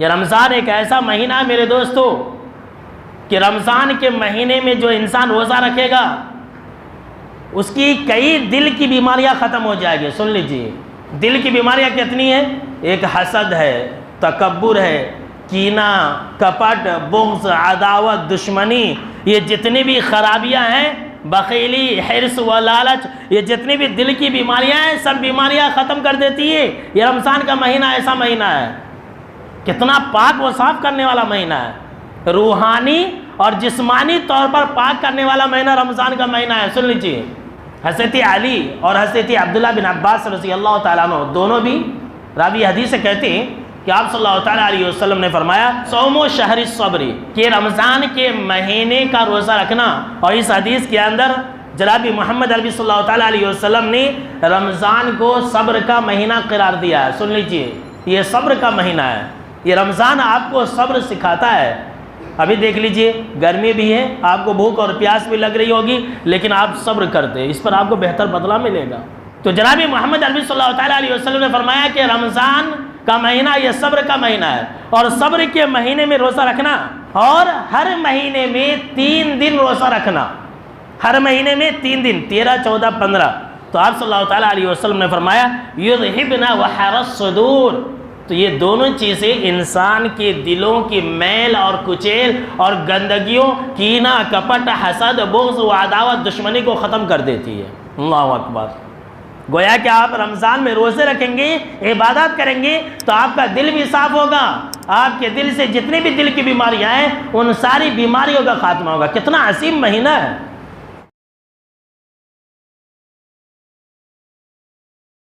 یہ رمضان ایک ایسا مہینہ ہے میرے دوستو کہ رمضان کے مہینے میں جو انسان روزہ رکھے گا اس کی کئی دل کی بیماریاں ختم ہو جائے گی۔ سن لیجئے، دل کی بیماریاں کتنی ہیں؟ ایک حسد ہے، تکبر ہے، کینہ، کپٹ، بغض، عداوت، دشمنی، یہ جتنی بھی خرابیاں ہیں، بخیلی، حرص و لالچ، یہ جتنی بھی دل کی بیماریاں ہیں سب بیماریاں ختم کر دیتی ہے۔ یہ رمضان کا مہینہ ایسا مہینہ ہے، کتنا پاک و صاف کرنے والا مہینہ ہے، روحانی اور جسمانی طور پر پاک کرنے والا مہینہ رمضان کا مہینہ ہے۔ سن لیجئے، حضرت علی اور حضرت عبداللہ بن عباس رضی اللہ تعالیٰ عنہ دونوں بھی راوی حدیث سے کہتے ہیں کہ آپ صلی اللہ تعالیٰ علیہ وسلم نے فرمایا صوم و شہر الصبر، کہ رمضان کے مہینے کا روزہ رکھنا۔ اور اس حدیث کے اندر جناب محمد عربی صلی اللہ تعالیٰ علیہ وسلم نے رمضان کو صبر کا مہینہ قرار دیا ہے۔ سن لیجئے، یہ صبر کا مہینہ ہے، یہ رمضان آپ کو صبر سکھاتا ہے۔ ابھی دیکھ لیجئے، گرمی بھی ہے، آپ کو بھوک اور پیاس بھی لگ رہی ہوگی، لیکن آپ صبر کرتے، اس پر آپ کو بہتر بدلہ ملے گا۔ تو جناب محمد عربی صلی اللہ تعالیٰ علیہ وسلم نے فرمایا کہ رمضان کا مہینہ یہ صبر کا مہینہ ہے، اور صبر کے مہینے میں روزہ رکھنا، اور ہر مہینے میں 3 دن روزہ رکھنا، ہر مہینے میں 3 دن، 13، 14، 15۔ تو آپ صلی اللہ تعالیٰ علیہ وسلم نے فرمایا یذہبن وحر الصدور، تو یہ دونوں چیزیں انسان کے دلوں کی میل اور کچیل اور گندگیوں، کینہ، کپٹ، حسد، بغض و عداوت، دشمنی کو ختم کر دیتی ہے۔ اللہ اکبر۔ گویا کہ آپ رمضان میں روزے رکھیں گے، عبادات کریں گے تو آپ کا دل بھی صاف ہوگا، آپ کے دل سے جتنی بھی دل کی بیماریاں ہیں ان ساری بیماریوں کا خاتمہ ہوگا۔ کتنا عظیم مہینہ ہے۔